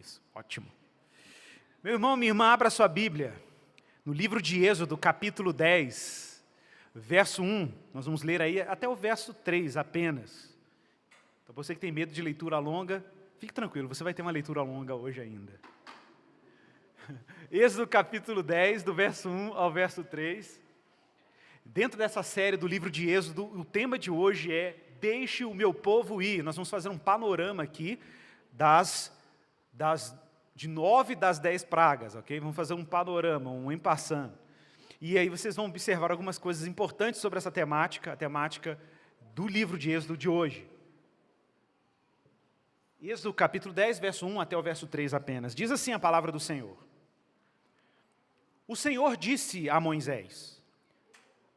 Isso, ótimo. Meu irmão, minha irmã, abra sua Bíblia. No livro de Êxodo, capítulo 10, verso 1. Nós vamos ler aí até o verso 3 apenas. Então, você que tem medo de leitura longa, fique tranquilo, você vai ter uma leitura longa hoje ainda. Êxodo capítulo 10, do verso 1 ao verso 3. Dentro dessa série do livro de Êxodo, o tema de hoje é Deixe o meu povo ir. Nós vamos fazer um panorama aqui de 9 das 10 pragas, ok? Vamos fazer um panorama, um en passant. E aí vocês vão observar algumas coisas importantes sobre essa temática, a temática do livro de Êxodo de hoje. Êxodo capítulo 10, verso 1 até o verso 3 apenas. Diz assim a palavra do Senhor. O Senhor disse a Moisés: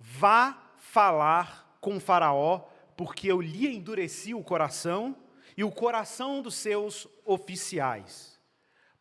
vá falar com Faraó, porque eu lhe endureci o coração e o coração dos seus oficiais,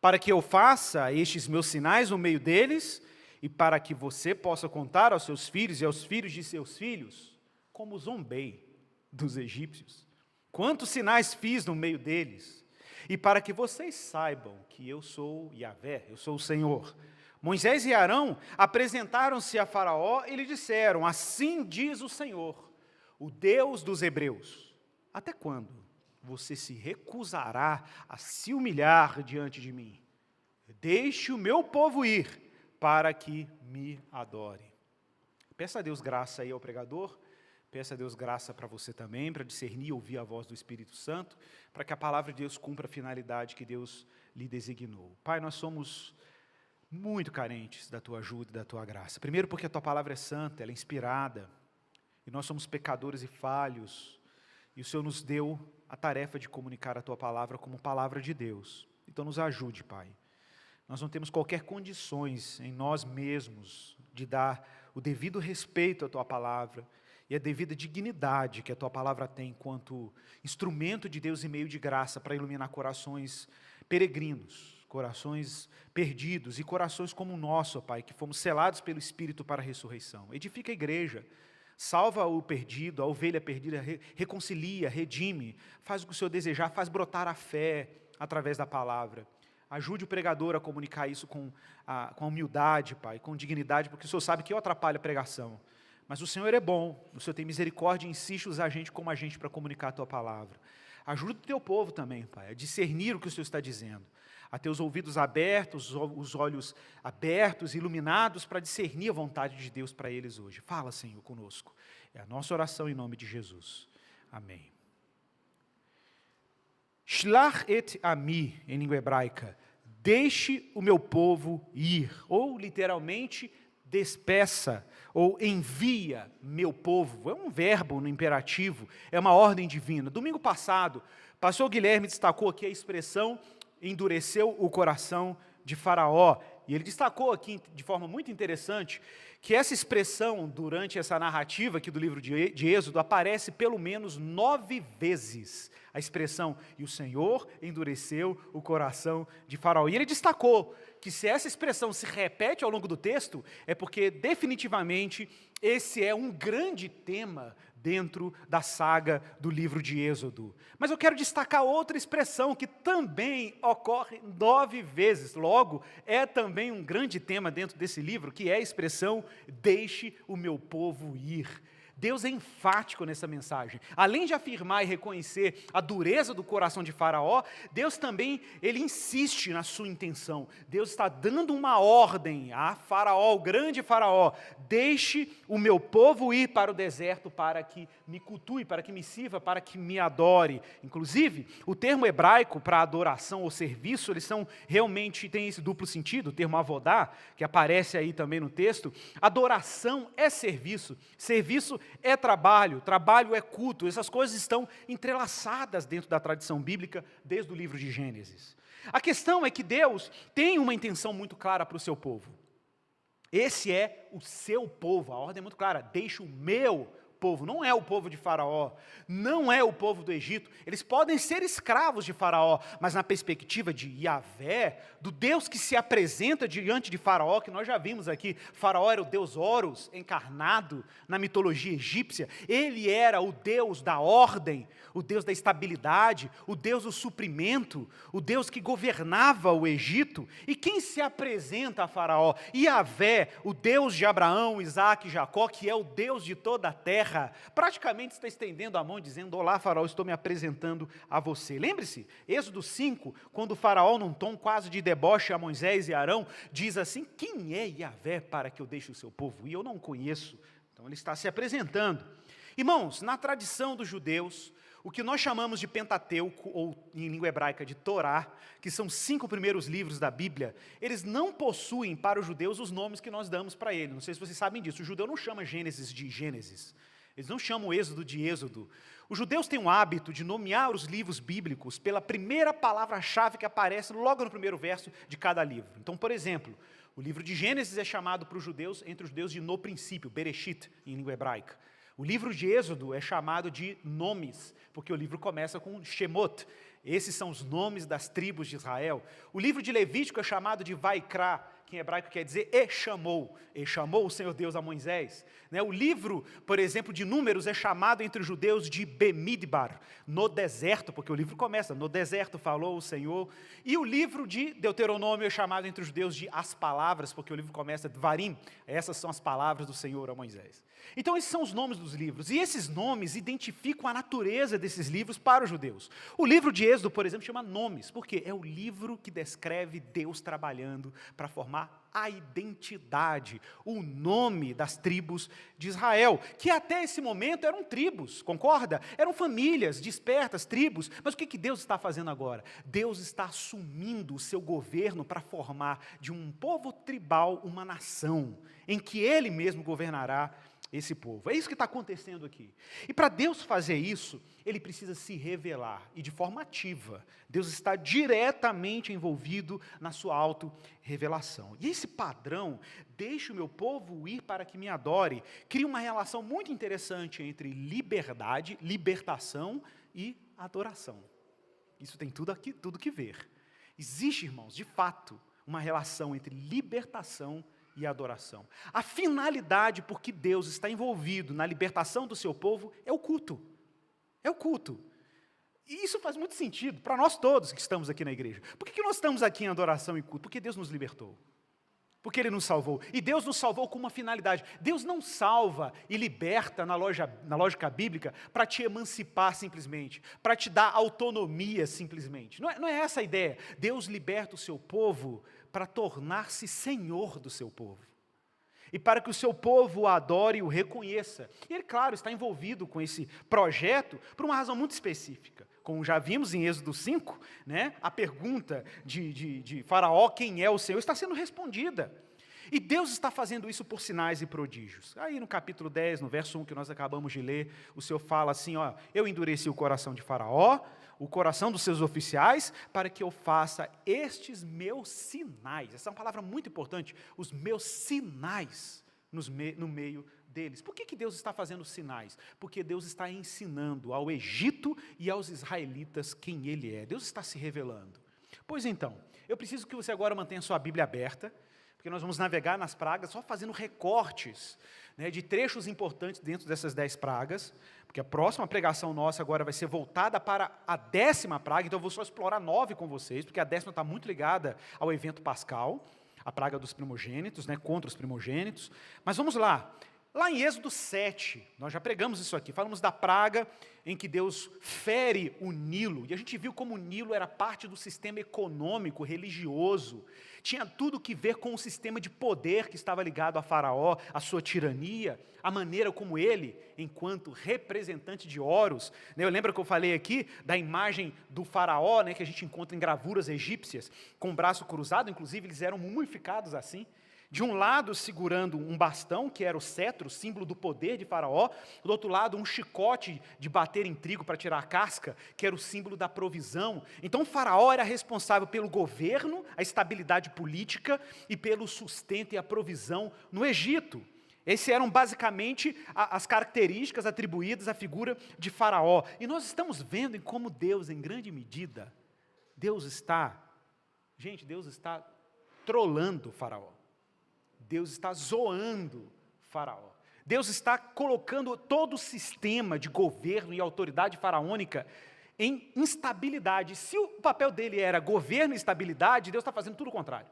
para que eu faça estes meus sinais no meio deles, e para que você possa contar aos seus filhos e aos filhos de seus filhos, como zombei dos egípcios, quantos sinais fiz no meio deles, e para que vocês saibam que eu sou Yahvé, eu sou o Senhor. Moisés e Arão apresentaram-se a Faraó e lhe disseram: assim diz o Senhor, o Deus dos hebreus, até quando você se recusará a se humilhar diante de mim? Deixe o meu povo ir, para que me adore. Peça a Deus graça aí ao pregador, peça a Deus graça para você também, para discernir e ouvir a voz do Espírito Santo, para que a palavra de Deus cumpra a finalidade que Deus lhe designou. Pai, nós somos muito carentes da Tua ajuda e da Tua graça. Primeiro porque a Tua palavra é santa, ela é inspirada, e nós somos pecadores e falhos, e o Senhor nos deu a tarefa de comunicar a Tua palavra como palavra de Deus. Então nos ajude, Pai. Nós não temos qualquer condições em nós mesmos de dar o devido respeito à Tua palavra e a devida dignidade que a Tua palavra tem enquanto instrumento de Deus e meio de graça para iluminar corações peregrinos, corações perdidos e corações como o nosso, Pai, que fomos selados pelo Espírito para a ressurreição. Edifica a igreja. Salva o perdido, a ovelha perdida, reconcilia, redime, faz o que o Senhor desejar, faz brotar a fé através da palavra. Ajude o pregador a comunicar isso com humildade, Pai, com dignidade, porque o Senhor sabe que eu atrapalho a pregação. Mas o Senhor é bom, o Senhor tem misericórdia e insiste usar a gente como agente para comunicar a Tua palavra. Ajuda o Teu povo também, Pai, a discernir o que o Senhor está dizendo, a ter os ouvidos abertos, os olhos abertos, iluminados para discernir a vontade de Deus para eles hoje. Fala, Senhor, conosco. É a nossa oração em nome de Jesus. Amém. Shlach et ami, em língua hebraica, deixe o meu povo ir, ou literalmente, despeça, ou envia meu povo. É um verbo no imperativo, é uma ordem divina. Domingo passado, o pastor Guilherme destacou aqui a expressão endureceu o coração de Faraó. E ele destacou aqui de forma muito interessante que essa expressão durante essa narrativa aqui do livro de Êxodo aparece pelo menos 9 vezes. A expressão, e o Senhor endureceu o coração de Faraó. E ele destacou que se essa expressão se repete ao longo do texto, é porque definitivamente esse é um grande tema dentro da saga do livro de Êxodo. Mas eu quero destacar outra expressão que também ocorre 9 vezes. Logo, é também um grande tema dentro desse livro, que é a expressão, deixe o meu povo ir. Deus é enfático nessa mensagem. Além de afirmar e reconhecer a dureza do coração de Faraó, Deus também, ele insiste na sua intenção. Deus está dando uma ordem a Faraó, o grande Faraó: deixe o meu povo ir para o deserto para que me cultue, para que me sirva, para que me adore. Inclusive, o termo hebraico para adoração ou serviço, eles são realmente, tem esse duplo sentido, o termo avodá, que aparece aí também no texto. Adoração é serviço, serviço é trabalho, trabalho é culto. Essas coisas estão entrelaçadas dentro da tradição bíblica desde o livro de Gênesis. A questão é que Deus tem uma intenção muito clara para o seu povo. Esse é o seu povo, a ordem é muito clara: deixe o meu povo, não é o povo de Faraó, não é o povo do Egito. Eles podem ser escravos de Faraó, mas na perspectiva de Yahvé, do Deus que se apresenta diante de Faraó, que nós já vimos aqui, Faraó era o deus Horus, encarnado na mitologia egípcia. Ele era o Deus da ordem, o Deus da estabilidade, o Deus do suprimento, o Deus que governava o Egito. E quem se apresenta a Faraó? Yahvé, o Deus de Abraão, Isaac e Jacó, que é o Deus de toda a terra, praticamente está estendendo a mão dizendo: olá, Faraó, estou me apresentando a você. Lembre-se, Êxodo 5, quando o Faraó, num tom quase de deboche a Moisés e Arão, diz assim: quem é Yahvé para que eu deixe o seu povo ir? Eu não conheço. Então ele está se apresentando. Irmãos, na tradição dos judeus, o que nós chamamos de Pentateuco, ou em língua hebraica de Torá, que são 5 primeiros livros da Bíblia, eles não possuem para os judeus os nomes que nós damos para eles. Não sei se vocês sabem disso. O judeu não chama Gênesis de Gênesis. Eles não chamam Êxodo de Êxodo. Os judeus têm o hábito de nomear os livros bíblicos pela primeira palavra-chave que aparece logo no primeiro verso de cada livro. Então, por exemplo, o livro de Gênesis é chamado para os judeus, entre os judeus, de no princípio, Bereshit, em língua hebraica. O livro de Êxodo é chamado de nomes, porque o livro começa com Shemot. Esses são os nomes das tribos de Israel. O livro de Levítico é chamado de Vaikra, que em hebraico quer dizer e chamou o Senhor Deus a Moisés. O livro, por exemplo, de Números é chamado entre os judeus de Bemidbar, no deserto, porque o livro começa, no deserto falou o Senhor. E o livro de Deuteronômio é chamado entre os judeus de As Palavras, porque o livro começa de Varim, essas são as palavras do Senhor a Moisés. Então esses são os nomes dos livros, e esses nomes identificam a natureza desses livros para os judeus. O livro de Êxodo, por exemplo, chama Nomes, porque é o livro que descreve Deus trabalhando para formar a identidade, o nome das tribos de Israel, que até esse momento eram tribos, concorda? Eram famílias dispersas, tribos, mas o que Deus está fazendo agora? Deus está assumindo o seu governo para formar de um povo tribal uma nação, em que Ele mesmo governará esse povo. É isso que está acontecendo aqui. E para Deus fazer isso, Ele precisa se revelar, e de forma ativa. Deus está diretamente envolvido na sua auto-revelação. E esse padrão, deixe o meu povo ir para que me adore, cria uma relação muito interessante entre liberdade, libertação e adoração. Isso tem tudo que ver. Existe, irmãos, de fato, uma relação entre libertação e adoração. A finalidade por que Deus está envolvido na libertação do seu povo é o culto. É o culto. E isso faz muito sentido para nós todos que estamos aqui na igreja. Por que nós estamos aqui em adoração e culto? Porque Deus nos libertou. Porque Ele nos salvou. E Deus nos salvou com uma finalidade. Deus não salva e liberta na lógica bíblica para te emancipar simplesmente, para te dar autonomia simplesmente. Não é essa a ideia. Deus liberta o seu povo para tornar-se senhor do seu povo. E para que o seu povo o adore e o reconheça. E Ele, claro, está envolvido com esse projeto por uma razão muito específica. Como já vimos em Êxodo 5, a pergunta de Faraó, quem é o Senhor, está sendo respondida. E Deus está fazendo isso por sinais e prodígios. Aí no capítulo 10, no verso 1 que nós acabamos de ler, o Senhor fala assim, eu endureci o coração de Faraó, o coração dos seus oficiais, para que eu faça estes meus sinais. Essa é uma palavra muito importante, os meus sinais no meio deles. Por que Deus está fazendo sinais? Porque Deus está ensinando ao Egito e aos israelitas quem Ele é. Deus está se revelando. Pois então, eu preciso que você agora mantenha sua Bíblia aberta, porque nós vamos navegar nas pragas só fazendo recortes de trechos importantes dentro dessas 10 pragas, porque a próxima pregação nossa agora vai ser voltada para a 10ª praga, então eu vou só explorar 9 com vocês, porque a 10ª está muito ligada ao evento pascal, a praga dos primogênitos, contra os primogênitos. Mas vamos lá. Lá em Êxodo 7, nós já pregamos isso aqui, falamos da praga em que Deus fere o Nilo, e a gente viu como o Nilo era parte do sistema econômico, religioso, tinha tudo que ver com o sistema de poder que estava ligado a Faraó, a sua tirania, a maneira como ele, enquanto representante de Horus, eu lembro que eu falei aqui da imagem do Faraó, que a gente encontra em gravuras egípcias, com o braço cruzado, inclusive eles eram mumificados assim, de um lado segurando um bastão, que era o cetro, símbolo do poder de Faraó, do outro lado um chicote de bater em trigo para tirar a casca, que era o símbolo da provisão. Então o Faraó era responsável pelo governo, a estabilidade política e pelo sustento e a provisão no Egito. Esses eram basicamente as características atribuídas à figura de Faraó. E nós estamos vendo em como Deus, em grande medida, Deus está trolando Faraó. Deus está zoando Faraó. Deus está colocando todo o sistema de governo e autoridade faraônica em instabilidade. Se o papel dele era governo e estabilidade, Deus está fazendo tudo o contrário.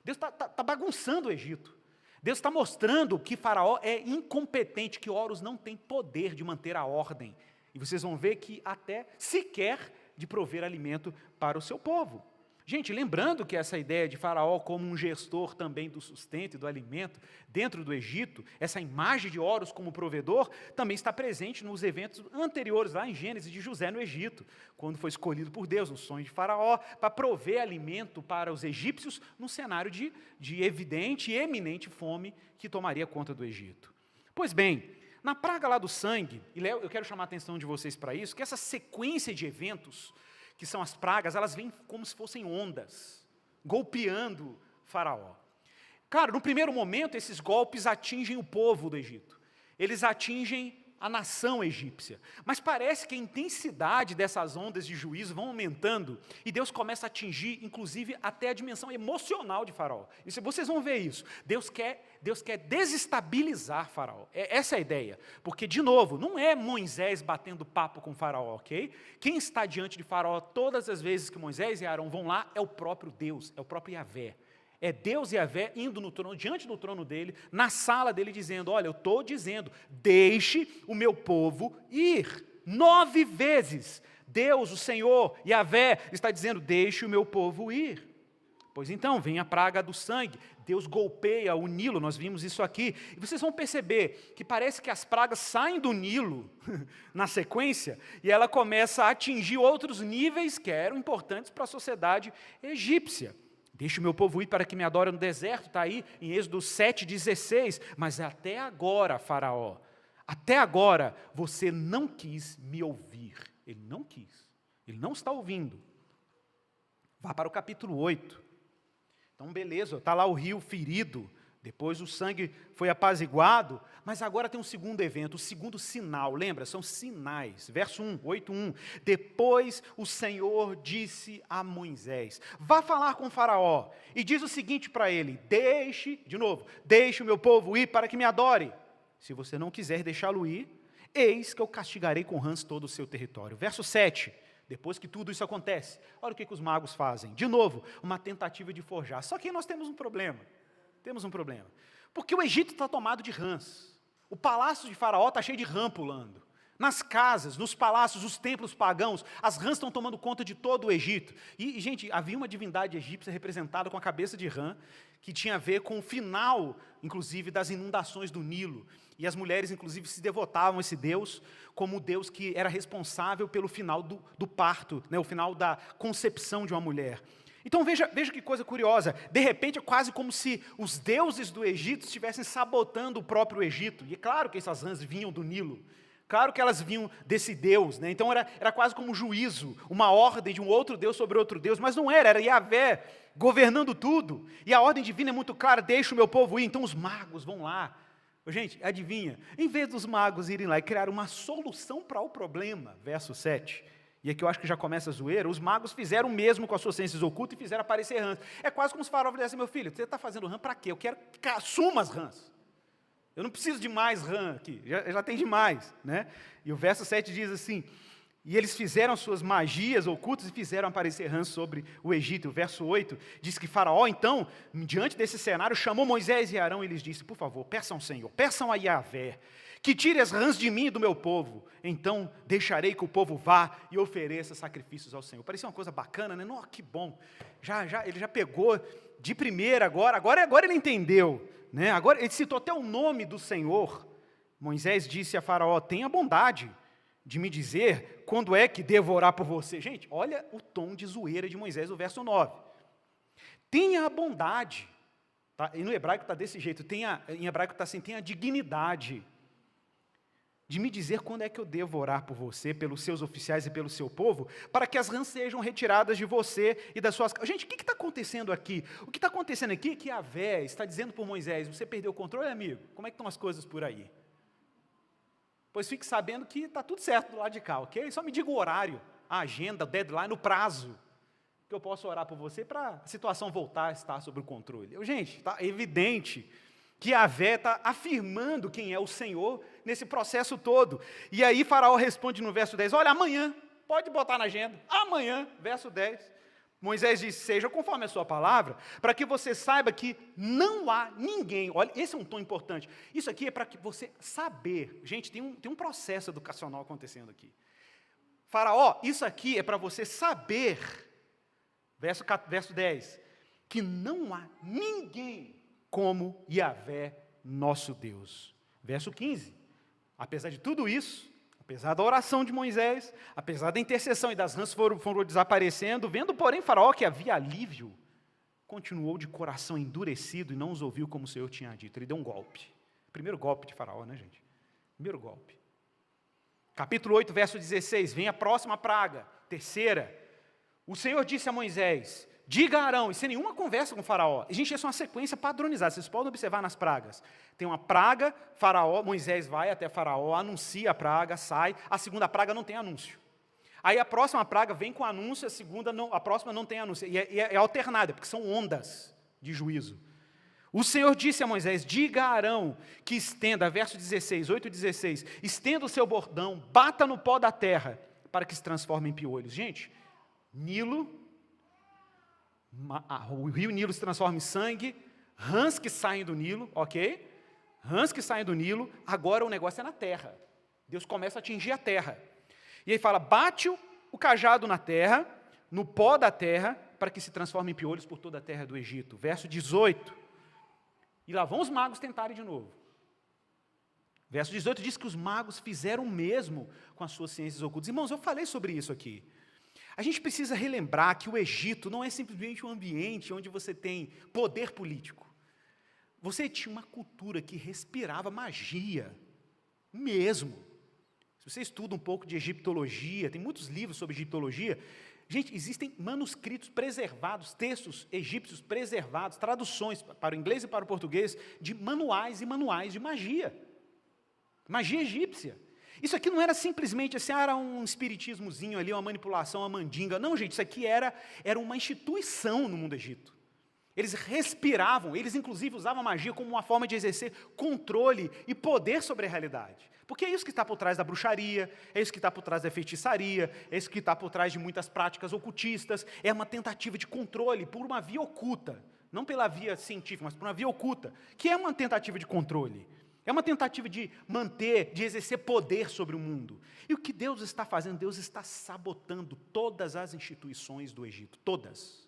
Deus está bagunçando o Egito. Deus está mostrando que Faraó é incompetente, que Horus não tem poder de manter a ordem. E vocês vão ver que até sequer de prover alimento para o seu povo. Gente, lembrando que essa ideia de Faraó como um gestor também do sustento e do alimento dentro do Egito, essa imagem de Horus como provedor, também está presente nos eventos anteriores, lá em Gênesis, de José no Egito, quando foi escolhido por Deus, no sonho de Faraó, para prover alimento para os egípcios, num cenário de evidente e eminente fome que tomaria conta do Egito. Pois bem, na praga lá do sangue, e eu quero chamar a atenção de vocês para isso, que essa sequência de eventos, que são as pragas, elas vêm como se fossem ondas, golpeando Faraó. Claro, no primeiro momento, esses golpes atingem o povo do Egito. Eles atingem a nação egípcia. Mas parece que a intensidade dessas ondas de juízo vão aumentando e Deus começa a atingir, inclusive, até a dimensão emocional de Faraó. E vocês vão ver isso. Deus quer desestabilizar Faraó. Essa é a ideia. Porque, de novo, não é Moisés batendo papo com Faraó, ok? Quem está diante de Faraó todas as vezes que Moisés e Arão vão lá é o próprio Deus, é o próprio Yahvé. É Deus e Yahvé indo no trono, diante do trono dele, na sala dele, dizendo, olha, eu estou dizendo, deixe o meu povo ir. 9 vezes, Deus, o Senhor, Yahvé, está dizendo, deixe o meu povo ir. Pois então, vem a praga do sangue, Deus golpeia o Nilo, nós vimos isso aqui, e vocês vão perceber que parece que as pragas saem do Nilo, na sequência, e ela começa a atingir outros níveis que eram importantes para a sociedade egípcia. Deixe o meu povo ir para que me adore no deserto, está aí em Êxodo 7,16. Mas até agora, Faraó, até agora você não quis me ouvir. Ele não quis, ele não está ouvindo. Vá para o capítulo 8. Então, beleza, está lá o rio ferido, depois o sangue foi apaziguado, mas agora tem um segundo evento, o segundo sinal, lembra? São sinais. Verso 1, 8:1. Depois o Senhor disse a Moisés, vá falar com Faraó, e diz o seguinte para ele, deixe o meu povo ir para que me adore. Se você não quiser deixá-lo ir, eis que eu castigarei com rãs todo o seu território. Verso 7. Depois que tudo isso acontece, olha o que os magos fazem. De novo, uma tentativa de forjar. Só que nós temos um problema. Porque o Egito está tomado de rãs. O palácio de Faraó está cheio de rã pulando. Nas casas, nos palácios, os templos pagãos, as rãs estão tomando conta de todo o Egito. E, gente, havia uma divindade egípcia representada com a cabeça de rã, que tinha a ver com o final, inclusive, das inundações do Nilo. E as mulheres, inclusive, se devotavam a esse Deus como o Deus que era responsável pelo final do parto, né, o final da concepção de uma mulher. Então veja que coisa curiosa, de repente é quase como se os deuses do Egito estivessem sabotando o próprio Egito. E é claro que essas rãs vinham do Nilo, claro que elas vinham desse Deus, né? Então era quase como um juízo, uma ordem de um outro Deus sobre outro Deus, mas não era Yahvé governando tudo. E a ordem divina é muito clara, deixa o meu povo ir, então os magos vão lá. Gente, adivinha, em vez dos magos irem lá e criar uma solução para o problema, verso 7, e aqui eu acho que já começa a zoeira, os magos fizeram o mesmo com as suas ciências ocultas e fizeram aparecer rãs. É quase como se Faraó dissesse, meu filho, você está fazendo rã para quê? Eu quero que assuma as rãs. Eu não preciso de mais rã aqui, já tem demais. Né? E o verso 7 diz assim, e eles fizeram suas magias ocultas e fizeram aparecer rãs sobre o Egito. O verso 8 diz que Faraó, então, diante desse cenário, chamou Moisés e Arão e lhes disse, por favor, peçam ao Senhor, peçam a Yahvé, que tire as rãs de mim e do meu povo, então deixarei que o povo vá e ofereça sacrifícios ao Senhor. Parecia uma coisa bacana, né? Nossa, que bom, ele já pegou de primeira agora ele entendeu, né? Agora ele citou até o nome do Senhor. Moisés disse a Faraó, tenha bondade de me dizer quando é que devo orar por você. Gente, olha o tom de zoeira de Moisés no verso 9. Tenha a bondade, tá? E no hebraico está desse jeito, em hebraico está assim, tenha a dignidade de me dizer quando é que eu devo orar por você, pelos seus oficiais e pelo seu povo, para que as rãs sejam retiradas de você e das suas casas. Gente, o que está acontecendo aqui? O que está acontecendo aqui é que Yahvé está dizendo por Moisés, você perdeu o controle, amigo? Como é que estão as coisas por aí? Pois fique sabendo que está tudo certo do lado de cá, ok? Só me diga o horário, a agenda, o deadline, o prazo, que eu posso orar por você para a situação voltar a estar sob o controle. Gente, está evidente que Yahvé está afirmando quem é o Senhor nesse processo todo. E aí Faraó responde no verso 10, olha, amanhã, pode botar na agenda, amanhã, verso 10. Moisés diz, seja conforme a sua palavra, para que você saiba que não há ninguém, olha, esse é um tom importante, isso aqui é para que você saber, gente, tem um processo educacional acontecendo aqui. Faraó, isso aqui é para você saber, verso 10, que não há ninguém como Yahvé, nosso Deus. Verso 15, apesar de tudo isso, apesar da oração de Moisés, apesar da intercessão e das rãs foram desaparecendo, vendo, porém, Faraó que havia alívio, continuou de coração endurecido e não os ouviu como o Senhor tinha dito. Ele deu um golpe. Primeiro golpe de Faraó, né, gente? Primeiro golpe. Capítulo 8, verso 16, vem a próxima praga, terceira. O Senhor disse a Moisés, diga a Arão, e sem nenhuma conversa com Faraó. E, gente, essa é uma sequência padronizada, vocês podem observar nas pragas. Tem uma praga, Faraó, Moisés vai até Faraó, anuncia a praga, sai. A segunda praga não tem anúncio. Aí a próxima praga vem com anúncio, a próxima não tem anúncio. E é alternada, porque são ondas de juízo. O Senhor disse a Moisés, diga a Arão que estenda, verso 16, 8:16, estenda o seu bordão, bata no pó da terra, para que se transforme em piolhos. Gente, o rio Nilo se transforma em sangue, rãs que saem do Nilo, ok? Rãs que saem do Nilo, agora o negócio é na terra. Deus começa a atingir a terra. E aí fala, bate o cajado na terra, no pó da terra, para que se transforme em piolhos por toda a terra do Egito. Verso 18. E lá vão os magos tentarem de novo. Verso 18 diz que os magos fizeram o mesmo com as suas ciências ocultas. Irmãos, eu falei sobre isso aqui. A gente precisa relembrar que o Egito não é simplesmente um ambiente onde você tem poder político. Você tinha uma cultura que respirava magia, mesmo. Se você estuda um pouco de egiptologia, tem muitos livros sobre egiptologia, gente, existem manuscritos preservados, textos egípcios preservados, traduções para o inglês e para o português, de manuais e manuais de magia. Magia egípcia. Isso aqui não era simplesmente assim, era um espiritismozinho ali, uma manipulação, uma mandinga. Não, gente, isso aqui era uma instituição no mundo egito. Eles respiravam, eles inclusive usavam a magia como uma forma de exercer controle e poder sobre a realidade. Porque é isso que está por trás da bruxaria, é isso que está por trás da feitiçaria, é isso que está por trás de muitas práticas ocultistas, é uma tentativa de controle por uma via oculta, não pela via científica, mas por uma via oculta, que é uma tentativa de controle. É uma tentativa de manter, de exercer poder sobre o mundo. E o que Deus está fazendo? Deus está sabotando todas as instituições do Egito, todas.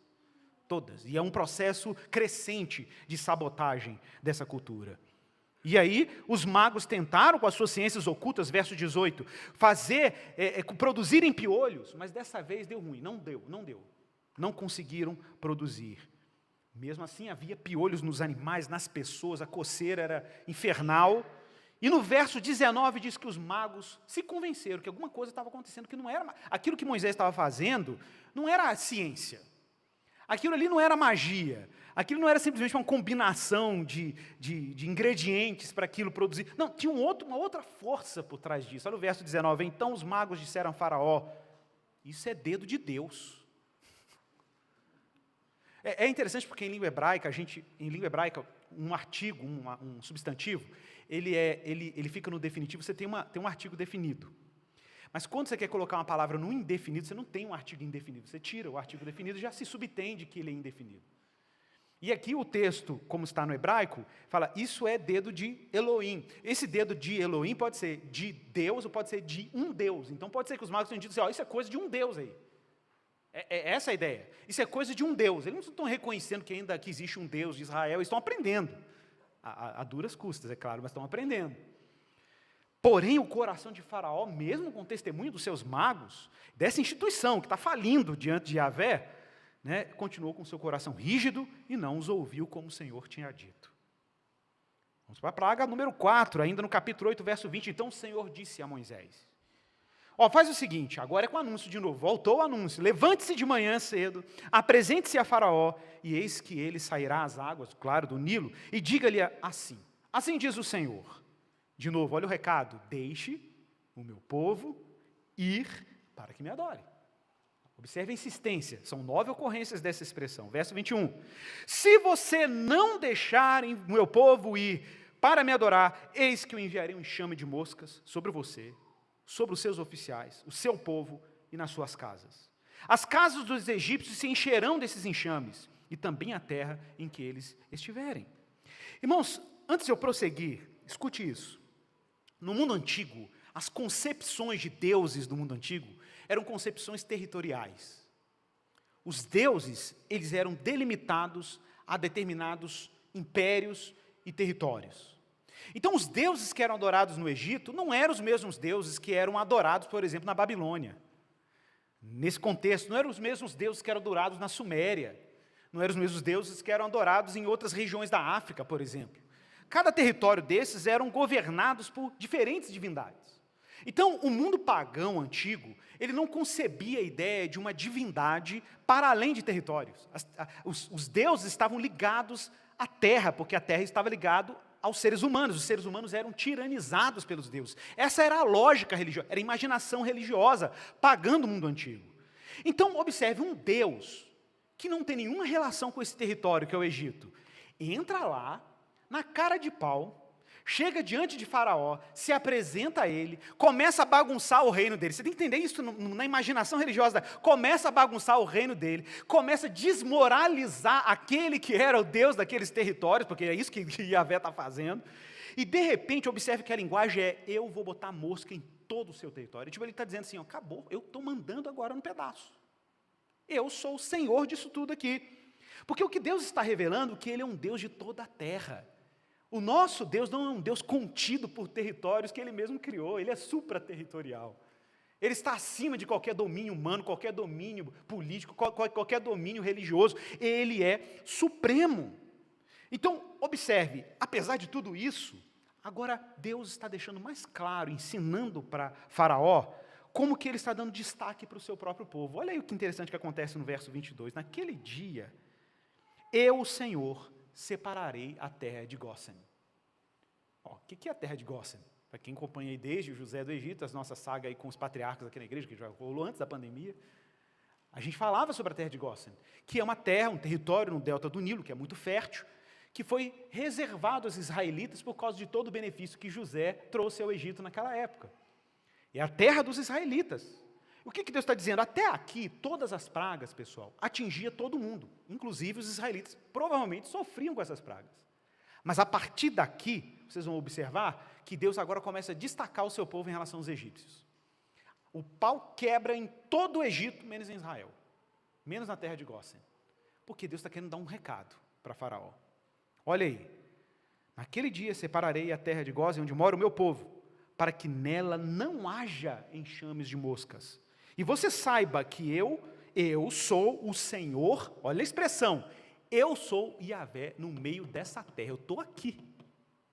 Todas. E é um processo crescente de sabotagem dessa cultura. E aí, os magos tentaram, com as suas ciências ocultas, verso 18, produzirem piolhos, mas dessa vez deu ruim, não deu. Não conseguiram produzir. Mesmo assim, havia piolhos nos animais, nas pessoas, a coceira era infernal. E no verso 19 diz que os magos se convenceram que alguma coisa estava acontecendo, que não era aquilo que Moisés estava fazendo, não era a ciência. Aquilo ali não era magia, aquilo não era simplesmente uma combinação de ingredientes para aquilo produzir. Não, tinha uma outra força por trás disso. Olha o verso 19, então os magos disseram a Faraó, isso é dedo de Deus. É interessante porque em língua hebraica, um artigo, um substantivo, ele fica no definitivo, você tem um artigo definido. Mas quando você quer colocar uma palavra no indefinido, você não tem um artigo indefinido. Você tira o artigo definido e já se subentende que ele é indefinido. E aqui o texto, como está no hebraico, fala, isso é dedo de Elohim. Esse dedo de Elohim pode ser de Deus ou pode ser de um Deus. Então pode ser que os magos tenham dito assim, isso é coisa de um Deus aí. É essa a ideia. Isso é coisa de um Deus. Eles não estão reconhecendo que ainda que existe um Deus de Israel, eles estão aprendendo. A duras custas, é claro, mas estão aprendendo. Porém, o coração de Faraó, mesmo com o testemunho dos seus magos, dessa instituição que está falindo diante de Yahvé, né, continuou com seu coração rígido e não os ouviu como o Senhor tinha dito. Vamos para a praga número 4, ainda no capítulo 8, verso 20. Então o Senhor disse a Moisés: faz o seguinte, agora é com o anúncio de novo, voltou o anúncio: levante-se de manhã cedo, apresente-se a Faraó, e eis que ele sairá às águas, claro, do Nilo, e diga-lhe assim: assim diz o Senhor. De novo, olha o recado: deixe o meu povo ir para que me adore. Observe a insistência, são 9 ocorrências dessa expressão. Verso 21. Se você não deixar o meu povo ir para me adorar, eis que eu enviarei um enxame de moscas sobre você, sobre os seus oficiais, o seu povo e nas suas casas. As casas dos egípcios se encherão desses enxames, e também a terra em que eles estiverem. Irmãos, antes de eu prosseguir, escute isso. No mundo antigo, as concepções de deuses do mundo antigo eram concepções territoriais. Os deuses, eles eram delimitados a determinados impérios e territórios. Então, os deuses que eram adorados no Egito não eram os mesmos deuses que eram adorados, por exemplo, na Babilônia. Nesse contexto, não eram os mesmos deuses que eram adorados na Suméria. Não eram os mesmos deuses que eram adorados em outras regiões da África, por exemplo. Cada território desses eram governados por diferentes divindades. Então, o mundo pagão antigo, ele não concebia a ideia de uma divindade para além de territórios. Os deuses estavam ligados à terra, porque a terra estava ligada aos seres humanos. Os seres humanos eram tiranizados pelos deuses. Essa era a lógica religiosa, era a imaginação religiosa pagã do mundo antigo. Então, observe, um Deus que não tem nenhuma relação com esse território, que é o Egito, entra lá, na cara de pau, chega diante de Faraó, se apresenta a ele, começa a bagunçar o reino dele. Você tem que entender isso na imaginação religiosa. Começa a bagunçar o reino dele, começa a desmoralizar aquele que era o Deus daqueles territórios, porque é isso que Yahvé está fazendo. E de repente, observe que a linguagem é: eu vou botar mosca em todo o seu território. Tipo, ele está dizendo assim: acabou, eu estou mandando agora no pedaço. Eu sou o Senhor disso tudo aqui. Porque o que Deus está revelando é que Ele é um Deus de toda a terra. O nosso Deus não é um Deus contido por territórios que Ele mesmo criou, Ele é supraterritorial. Ele está acima de qualquer domínio humano, qualquer domínio político, qualquer domínio religioso. Ele é supremo. Então, observe, apesar de tudo isso, agora Deus está deixando mais claro, ensinando para Faraó, como que Ele está dando destaque para o seu próprio povo. Olha aí o que interessante que acontece no verso 22. Naquele dia, eu, o Senhor, separarei a terra de Gósen. O que é a terra de Gósen? Para quem acompanha aí desde o José do Egito, a nossa saga aí com os patriarcas aqui na igreja, que já rolou antes da pandemia, a gente falava sobre a terra de Gósen, que é uma terra, um território no delta do Nilo, que é muito fértil, que foi reservado aos israelitas por causa de todo o benefício que José trouxe ao Egito naquela época. É a terra dos israelitas. O que Deus está dizendo? Até aqui, todas as pragas, pessoal, atingia todo mundo, inclusive os israelitas provavelmente sofriam com essas pragas. Mas a partir daqui, vocês vão observar que Deus agora começa a destacar o seu povo em relação aos egípcios. O pau quebra em todo o Egito, menos em Israel, menos na terra de Gósen, porque Deus está querendo dar um recado para Faraó. Olha aí, naquele dia separarei a terra de Gósen, onde mora o meu povo, para que nela não haja enxames de moscas. E você saiba que eu sou o Senhor, olha a expressão, eu sou Yahvé no meio dessa terra, eu estou aqui.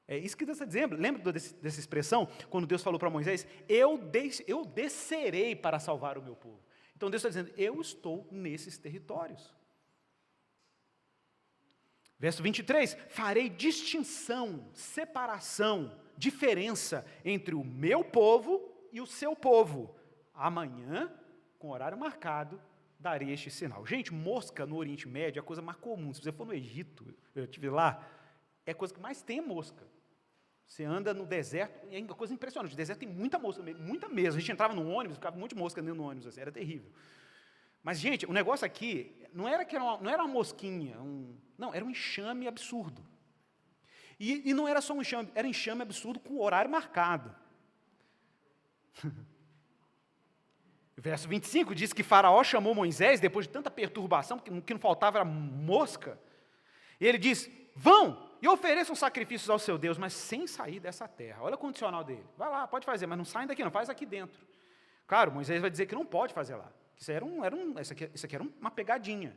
É isso que Deus está dizendo. Lembra dessa expressão? Quando Deus falou para Moisés: eu descerei para salvar o meu povo. Então Deus está dizendo: eu estou nesses territórios. Verso 23, farei distinção, separação, diferença entre o meu povo e o seu povo. Amanhã, com horário marcado, darei este sinal. Gente, mosca no Oriente Médio é a coisa mais comum. Se você for no Egito, eu estive lá, é a coisa que mais tem mosca. Você anda no deserto, é uma coisa impressionante. No deserto tem muita mosca, muita mesmo. A gente entrava no ônibus, ficava um monte de mosca dentro do ônibus, assim, era terrível. Mas, gente, o negócio aqui não era uma mosquinha, não, era um enxame absurdo. E não era só um enxame, era um enxame absurdo com horário marcado. Verso 25 diz que Faraó chamou Moisés, depois de tanta perturbação, porque o que não faltava era mosca. E ele diz: vão e ofereçam sacrifícios ao seu Deus, mas sem sair dessa terra. Olha o condicional dele. Vai lá, pode fazer, mas não saem daqui, não, faz aqui dentro. Claro, Moisés vai dizer que não pode fazer lá. Isso aqui era uma pegadinha.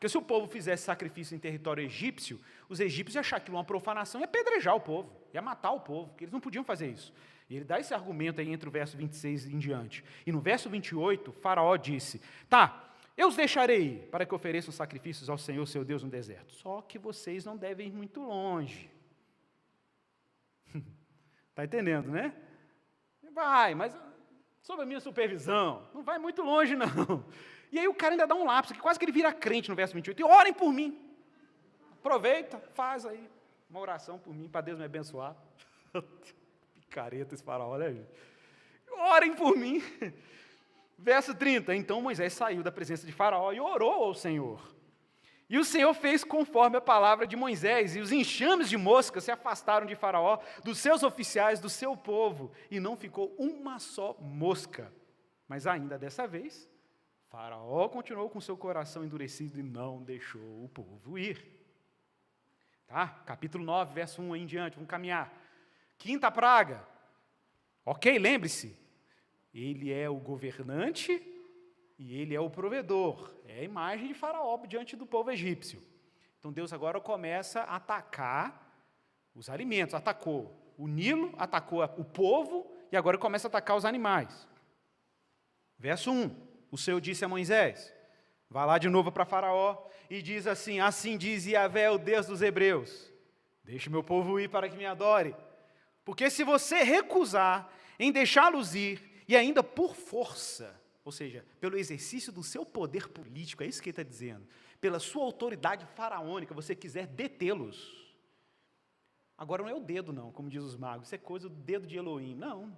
Porque se o povo fizesse sacrifício em território egípcio, os egípcios iam achar aquilo uma profanação e ia apedrejar o povo, ia matar o povo, porque eles não podiam fazer isso. E ele dá esse argumento aí entre o verso 26 em diante. E no verso 28, Faraó disse, tá, eu os deixarei ir para que ofereçam sacrifícios ao Senhor, seu Deus, no deserto. Só que vocês não devem ir muito longe. Está entendendo, né? Vai, mas sob a minha supervisão, não vai muito longe, não. E aí o cara ainda dá um lapso, que quase que ele vira crente no verso 28. E orem por mim. Aproveita, faz aí uma oração por mim, para Deus me abençoar. Picareta esse Faraó, né, gente? Orem por mim. Verso 30, então Moisés saiu da presença de Faraó e orou ao Senhor. E o Senhor fez conforme a palavra de Moisés, e os enxames de moscas se afastaram de Faraó, dos seus oficiais, do seu povo, e não ficou uma só mosca. Mas ainda dessa vez, Faraó continuou com seu coração endurecido e não deixou o povo ir. Tá? Capítulo 9, verso 1 aí em diante, vamos caminhar. Quinta praga. Ok, lembre-se, ele é o governante e ele é o provedor. É a imagem de Faraó diante do povo egípcio. Então Deus agora começa a atacar os alimentos. Atacou o Nilo, atacou o povo e agora começa a atacar os animais. Verso 1, o Senhor disse a Moisés, vai lá de novo para Faraó e diz assim, assim diz Yahvé, o Deus dos hebreus, deixe meu povo ir para que me adore, porque se você recusar em deixá-los ir, e ainda por força, ou seja, pelo exercício do seu poder político, é isso que ele está dizendo, pela sua autoridade faraônica, você quiser detê-los. Agora não é o dedo não, como diz os magos, isso é coisa do dedo de Elohim, não.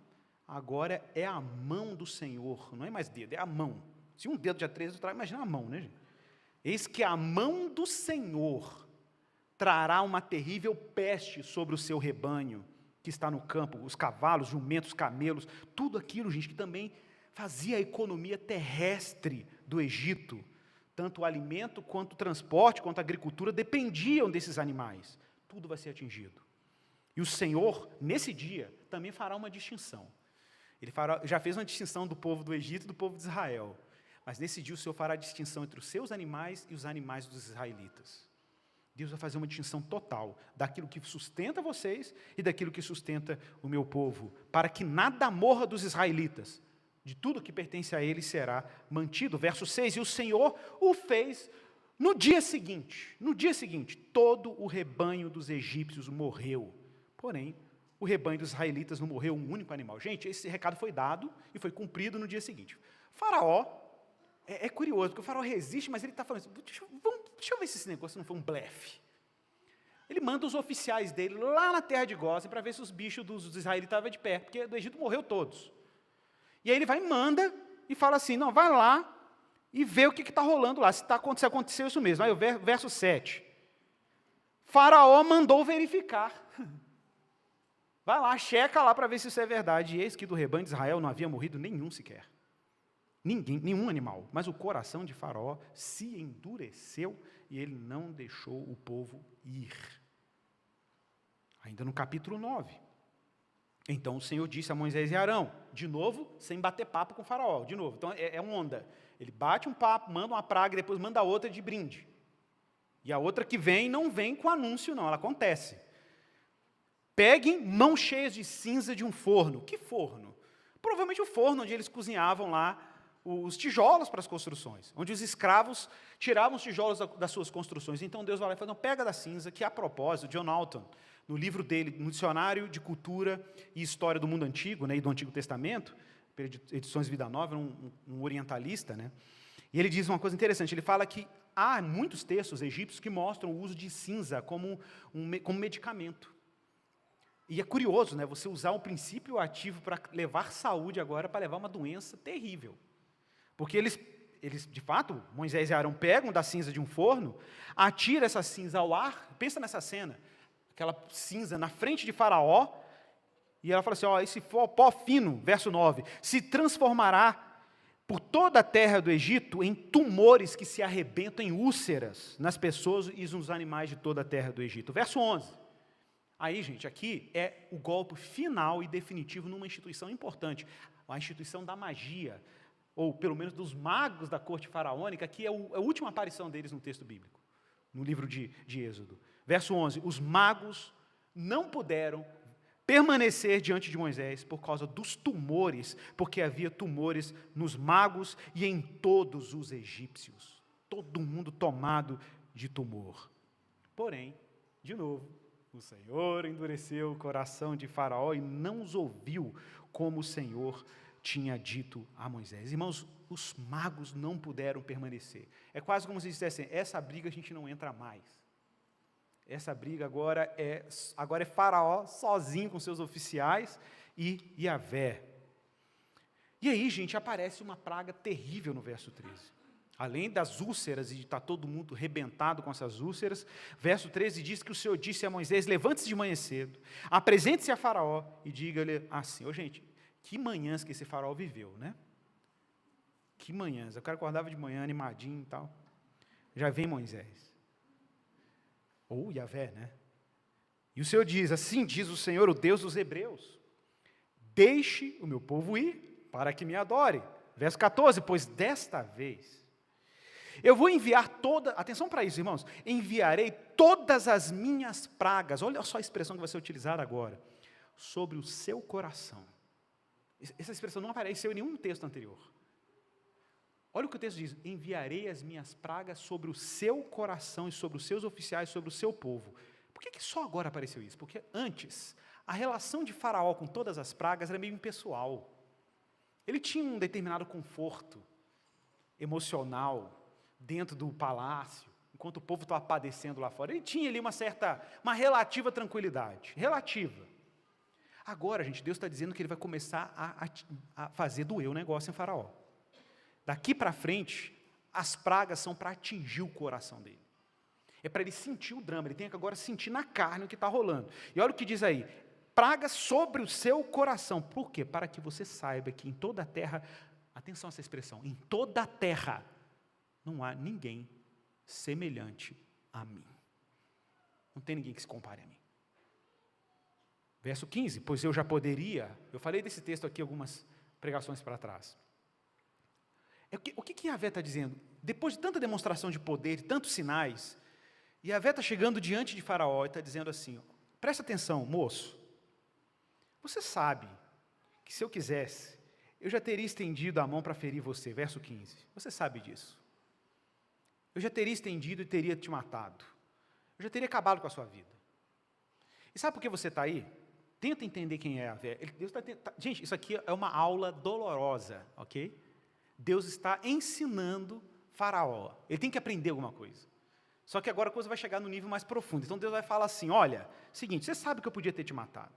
Agora é a mão do Senhor, não é mais dedo, é a mão. Se um dedo já três, imagina a mão, né, gente? Eis que a mão do Senhor trará uma terrível peste sobre o seu rebanho, que está no campo, os cavalos, jumentos, camelos, tudo aquilo, gente, que também fazia a economia terrestre do Egito. Tanto o alimento, quanto o transporte, quanto a agricultura, dependiam desses animais. Tudo vai ser atingido. E o Senhor, nesse dia, também fará uma distinção. Ele já fez uma distinção do povo do Egito e do povo de Israel. Mas nesse dia o Senhor fará a distinção entre os seus animais e os animais dos israelitas. Deus vai fazer uma distinção total daquilo que sustenta vocês e daquilo que sustenta o meu povo, para que nada morra dos israelitas. De tudo que pertence a eles será mantido. Verso 6, e o Senhor o fez no dia seguinte. No dia seguinte, todo o rebanho dos egípcios morreu. Porém, o rebanho dos israelitas não morreu um único animal. Gente, esse recado foi dado e foi cumprido no dia seguinte. Faraó, é curioso, porque o Faraó resiste, mas ele está falando, deixa eu ver se esse negócio não foi um blefe. Ele manda os oficiais dele lá na terra de Gósen para ver se os bichos dos israelitas estavam de pé, porque do Egito morreu todos. E aí ele vai e manda e fala assim, não, vai lá e vê o que está rolando lá, se aconteceu isso mesmo. Aí o verso 7. Faraó mandou verificar. Vai lá, checa lá para ver se isso é verdade. E eis que do rebanho de Israel não havia morrido nenhum sequer. Ninguém, nenhum animal. Mas o coração de Faraó se endureceu e ele não deixou o povo ir. Ainda no capítulo 9. Então o Senhor disse a Moisés e Arão, de novo, sem bater papo com o Faraó, de novo. Então é uma onda. Ele bate um papo, manda uma praga, e depois manda outra de brinde. E a outra que vem, não vem com anúncio não, ela acontece. Peguem mãos cheias de cinza de um forno. Que forno? Provavelmente o forno onde eles cozinhavam lá os tijolos para as construções, onde os escravos tiravam os tijolos das suas construçõões. Então Deus vai lá e fala, não, pega da cinza, que a propósito, John Alton, no livro dele, no Dicionário de Cultura e História do Mundo Antigo, né, e do Antigo Testamento, Edições Vida Nova, um orientalista, né, e ele diz uma coisa interessante, ele fala que há muitos textos egípcios que mostram o uso de cinza como medicamento. E é curioso, né, você usar um princípio ativo para levar saúde agora, para levar uma doença terrível. Porque eles, de fato, Moisés e Arão pegam da cinza de um forno, atiram essa cinza ao ar, pensa nessa cena, aquela cinza na frente de Faraó, e ela fala assim, esse pó fino, verso 9, se transformará por toda a terra do Egito em tumores que se arrebentam em úlceras nas pessoas e nos animais de toda a terra do Egito. Verso 11. Aí, gente, aqui é o golpe final e definitivo numa instituição importante, a instituição da magia, ou pelo menos dos magos da corte faraônica, que é a última aparição deles no texto bíblico, no livro de Êxodo. Verso 11, os magos não puderam permanecer diante de Moisés por causa dos tumores, porque havia tumores nos magos e em todos os egípcios. Todo mundo tomado de tumor. Porém, de novo, o Senhor endureceu o coração de Faraó e não os ouviu como o Senhor tinha dito a Moisés. Irmãos, os magos não puderam permanecer. É quase como se dissessem, essa briga a gente não entra mais. Essa briga agora é Faraó sozinho com seus oficiais e Yahvé. E aí, gente, aparece uma praga terrível no verso 13. Além das úlceras e de estar todo mundo rebentado com essas úlceras, verso 13 diz que o Senhor disse a Moisés, levante-se de manhã cedo, apresente-se a Faraó e diga-lhe assim, gente, que manhãs que esse Faraó viveu, né? Que manhãs, o cara acordava de manhã animadinho e tal, já vem Moisés. Ou Yahvé, né? E o Senhor diz, assim diz o Senhor, o Deus dos hebreus, deixe o meu povo ir, para que me adore. Verso 14, pois desta vez, eu vou enviar atenção para isso, irmãos, enviarei todas as minhas pragas, olha só a expressão que vai ser utilizada agora, sobre o seu coração. Essa expressão não apareceu em nenhum texto anterior. Olha o que o texto diz, enviarei as minhas pragas sobre o seu coração e sobre os seus oficiais, sobre o seu povo. Por que só agora apareceu isso? Porque antes, a relação de Faraó com todas as pragas era meio impessoal. Ele tinha um determinado conforto emocional dentro do palácio, enquanto o povo estava padecendo lá fora. Ele tinha ali uma relativa tranquilidade, relativa. Agora, gente, Deus está dizendo que Ele vai começar a fazer doer o negócio em Faraó. Daqui para frente, as pragas são para atingir o coração dele. É para ele sentir o drama, ele tem que agora sentir na carne o que está rolando. E olha o que diz aí, pragas sobre o seu coração. Por quê? Para que você saiba que em toda a terra, atenção a essa expressão, em toda a terra, não há ninguém semelhante a mim. Não tem ninguém que se compare a mim. Verso 15, pois eu já poderia, eu falei desse texto aqui algumas pregações para trás. O que Yahvé está dizendo? Depois de tanta demonstração de poder, de tantos sinais, Yahvé está chegando diante de Faraó e está dizendo assim, presta atenção, moço, você sabe que se eu quisesse, eu já teria estendido a mão para ferir você, verso 15, você sabe disso. Eu já teria estendido e teria te matado. Eu já teria acabado com a sua vida. E sabe por que você está aí? Tenta entender quem é Yahvé. Gente, isso aqui é uma aula dolorosa, ok? Deus está ensinando Faraó. Ele tem que aprender alguma coisa. Só que agora a coisa vai chegar no nível mais profundo. Então Deus vai falar assim, olha, seguinte, você sabe que eu podia ter te matado.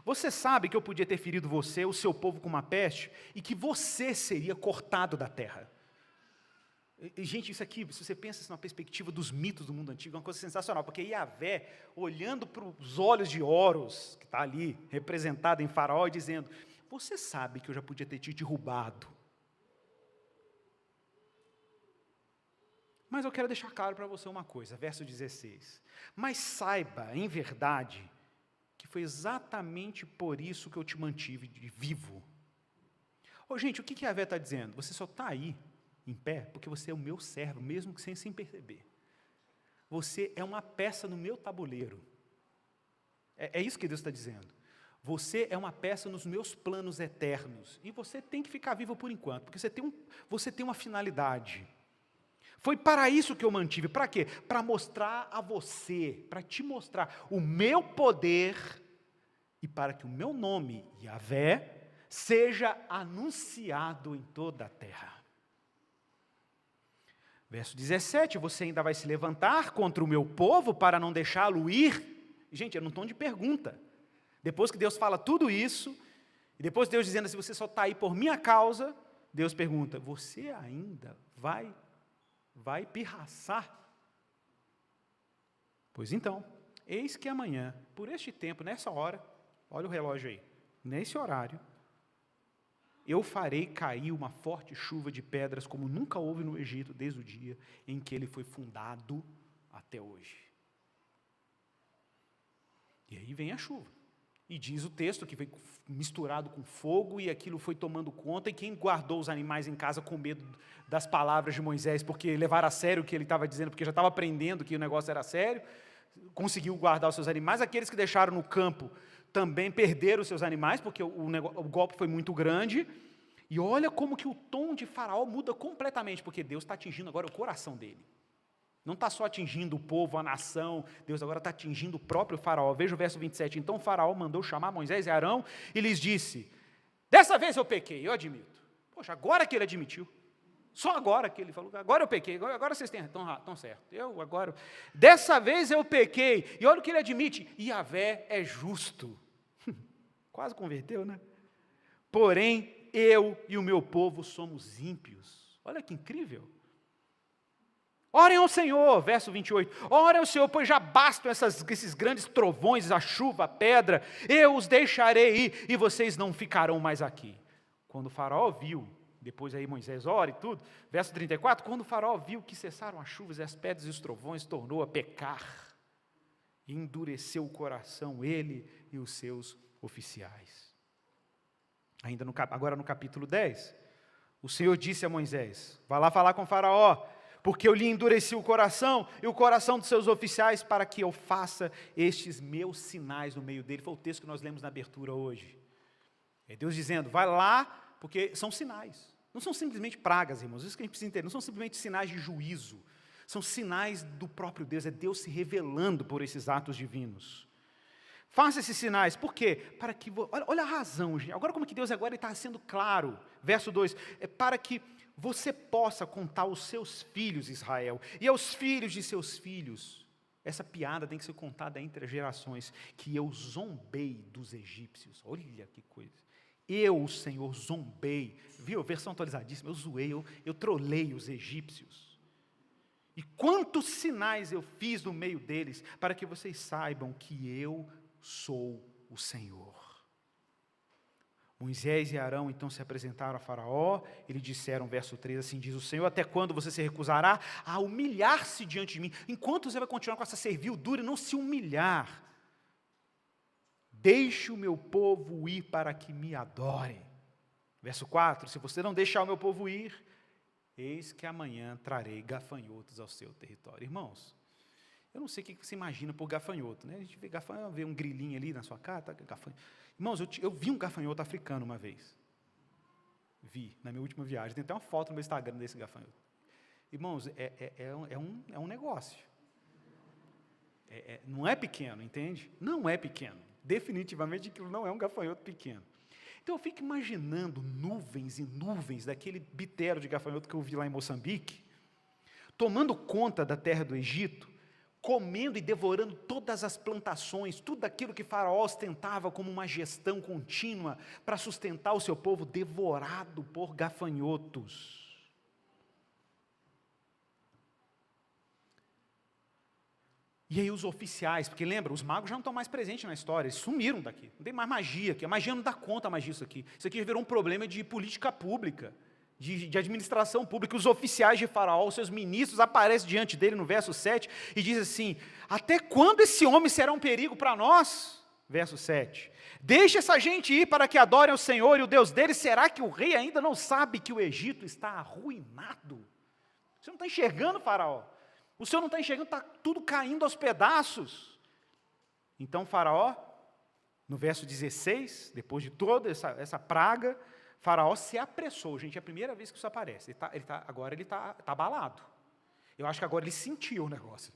Você sabe que eu podia ter ferido você, o seu povo com uma peste, e que você seria cortado da terra. E, gente, isso aqui, se você pensa assim, na perspectiva dos mitos do mundo antigo, é uma coisa sensacional, porque Yahvé, olhando para os olhos de Horus, que está ali, representado em Faraó, e dizendo, você sabe que eu já podia ter te derrubado. Mas eu quero deixar claro para você uma coisa, verso 16. Mas saiba, em verdade, que foi exatamente por isso que eu te mantive vivo. Gente, o que Yahvé está dizendo? Você só está aí, em pé, porque você é o meu servo, mesmo que sem perceber. Você é uma peça no meu tabuleiro. É isso que Deus está dizendo. Você é uma peça nos meus planos eternos. E você tem que ficar vivo por enquanto, porque você tem uma finalidade. Foi para isso que eu mantive. Para quê? Para mostrar a você, para te mostrar o meu poder e para que o meu nome, Yahvé, seja anunciado em toda a terra. Verso 17, você ainda vai se levantar contra o meu povo para não deixá-lo ir? Gente, é num tom de pergunta. Depois que Deus fala tudo isso, e depois Deus dizendo assim, você só está aí por minha causa, Deus pergunta, você ainda vai pirraçar? Pois então, eis que amanhã, por este tempo, nessa hora, olha o relógio aí, nesse horário, eu farei cair uma forte chuva de pedras como nunca houve no Egito desde o dia em que ele foi fundado até hoje. E aí vem a chuva. E diz o texto que foi misturado com fogo e aquilo foi tomando conta, e quem guardou os animais em casa com medo das palavras de Moisés, porque levaram a sério o que ele estava dizendo, porque já estava aprendendo que o negócio era sério, conseguiu guardar os seus animais. Aqueles que deixaram no campo também perderam os seus animais, porque o golpe foi muito grande. E olha como que o tom de Faraó muda completamente, porque Deus está atingindo agora o coração dele. Não está só atingindo o povo, a nação, Deus agora está atingindo o próprio Faraó. Veja o verso 27. Então o Faraó mandou chamar Moisés e Arão e lhes disse: dessa vez eu pequei, eu admito. Poxa, agora que ele admitiu. Só agora que ele falou, agora eu pequei, agora vocês estão certo. Dessa vez eu pequei. E olha o que ele admite: Yahvé é justo. Quase converteu, né? Porém, eu e o meu povo somos ímpios. Olha que incrível. Orem ao Senhor, verso 28, orem ao Senhor, pois já bastam esses grandes trovões, a chuva, a pedra, eu os deixarei ir e vocês não ficarão mais aqui. Quando o Faraó viu, depois aí Moisés ora e tudo, verso 34, quando o Faraó viu que cessaram as chuvas, as pedras e os trovões, tornou a pecar, e endureceu o coração, ele e os seus oficiais. Agora no capítulo 10, o Senhor disse a Moisés: vai lá falar com o Faraó, porque eu lhe endureci o coração e o coração dos seus oficiais para que eu faça estes meus sinais no meio dele. Foi o texto que nós lemos na abertura hoje. É Deus dizendo, vai lá, porque são sinais. Não são simplesmente pragas, irmãos, isso que a gente precisa entender. Não são simplesmente sinais de juízo. São sinais do próprio Deus, é Deus se revelando por esses atos divinos. Faça esses sinais, por quê? Para que, olha a razão, gente. Agora como que Deus agora está sendo claro. Verso 2, é para que você possa contar aos seus filhos, Israel, e aos filhos de seus filhos. Essa piada tem que ser contada entre as gerações, que eu zombei dos egípcios. Olha que coisa. Eu, o Senhor, zombei. Viu? Versão atualizadíssima. Eu zoei, eu trolei os egípcios. E quantos sinais eu fiz no meio deles, para que vocês saibam que eu sou o Senhor. Moisés e Arão então se apresentaram a Faraó, e lhe disseram, verso 3, assim diz o Senhor: até quando você se recusará a humilhar-se diante de mim? Enquanto você vai continuar com essa servidura e não se humilhar? Deixe o meu povo ir para que me adorem. Verso 4, se você não deixar o meu povo ir, eis que amanhã trarei gafanhotos ao seu território. Irmãos, eu não sei o que você imagina por gafanhoto, né? A gente vê gafanhoto, vê um grilinho ali na sua cara, tá, gafanhoto. Irmãos, eu vi um gafanhoto africano uma vez. Vi, na minha última viagem. Tem até uma foto no meu Instagram desse gafanhoto. Irmãos, é um negócio. Não é pequeno, entende? Não é pequeno. Definitivamente aquilo não é um gafanhoto pequeno. Então eu fico imaginando nuvens e nuvens daquele bitero de gafanhoto que eu vi lá em Moçambique, tomando conta da terra do Egito, comendo e devorando todas as plantações, tudo aquilo que Faraó ostentava como uma gestão contínua para sustentar o seu povo, devorado por gafanhotos. E aí os oficiais, porque lembra, os magos já não estão mais presentes na história, eles sumiram daqui, não tem mais magia aqui, a magia não dá conta mais disso aqui. Isso aqui virou um problema de política pública, de administração pública. Os oficiais de Faraó, os seus ministros, aparecem diante dele no verso 7 e diz assim: até quando esse homem será um perigo para nós? Verso 7, deixe essa gente ir para que adorem ao Senhor e o Deus deles. Será que o rei ainda não sabe que o Egito está arruinado? Você não está enxergando, Faraó? O Senhor não está enxergando, está tudo caindo aos pedaços. Então Faraó, no verso 16, depois de toda essa praga, Faraó se apressou. Gente, é a primeira vez que isso aparece. Agora ele está abalado. Eu acho que agora ele sentiu o negócio.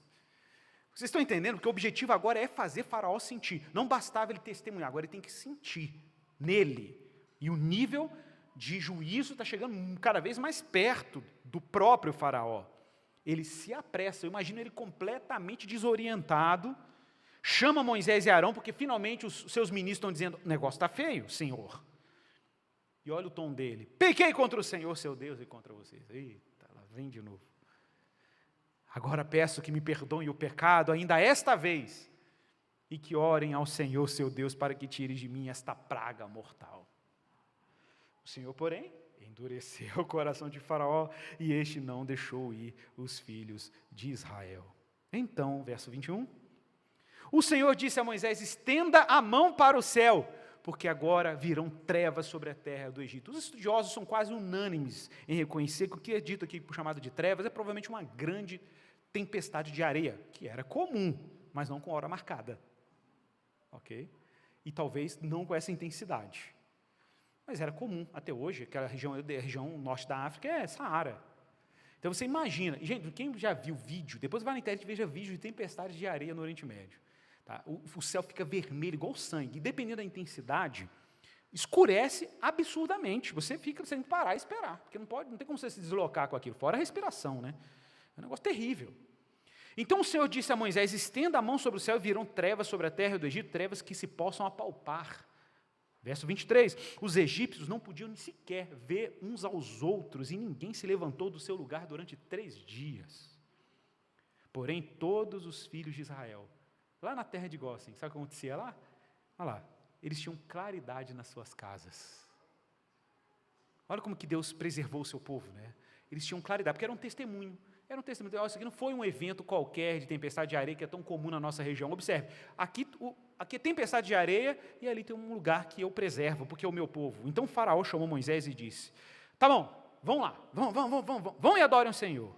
Vocês estão entendendo? Porque o objetivo agora é fazer Faraó sentir. Não bastava ele testemunhar, agora ele tem que sentir nele. E o nível de juízo está chegando cada vez mais perto do próprio Faraó. Ele se apressa, eu imagino ele completamente desorientado, chama Moisés e Arão, porque finalmente os seus ministros estão dizendo: o negócio está feio, Senhor. E olha o tom dele: pequei contra o Senhor, seu Deus, e contra vocês. Eita, lá vem de novo. Agora peço que me perdoem o pecado, ainda esta vez, e que orem ao Senhor, seu Deus, para que tire de mim esta praga mortal. O Senhor, porém, endureceu o coração de Faraó, e este não deixou ir os filhos de Israel. Então, verso 21, O Senhor disse a Moisés: estenda a mão para o céu, porque agora virão trevas sobre a terra do Egito. Os estudiosos são quase unânimes em reconhecer que o que é dito aqui chamado de trevas é provavelmente uma grande tempestade de areia, que era comum, mas não com hora marcada. Ok? E talvez não com essa intensidade. Mas era comum até hoje, aquela região norte da África é Saara. Então você imagina, gente, quem já viu vídeo, depois vai na internet e veja vídeo de tempestades de areia no Oriente Médio. Tá? O céu fica vermelho, igual sangue, e dependendo da intensidade, escurece absurdamente. Você tem que parar e esperar, porque não tem como você se deslocar com aquilo, fora a respiração, né? É um negócio terrível. Então o Senhor disse a Moisés: estenda a mão sobre o céu e virão trevas sobre a terra do Egito, trevas que se possam apalpar. Verso 23, os egípcios não podiam nem sequer ver uns aos outros, e ninguém se levantou do seu lugar durante 3 dias. Porém, todos os filhos de Israel, lá na terra de Gósen, sabe o que acontecia lá? Olha lá, eles tinham claridade nas suas casas. Olha como que Deus preservou o seu povo, né? Eles tinham claridade, porque era um testemunho. Era um testemunho. Isso aqui não foi um evento qualquer de tempestade de areia que é tão comum na nossa região. Observe, aqui é tempestade de areia e ali tem um lugar que eu preservo, porque é o meu povo. Então o faraó chamou Moisés e disse: tá bom, vão lá, vão e adorem o Senhor.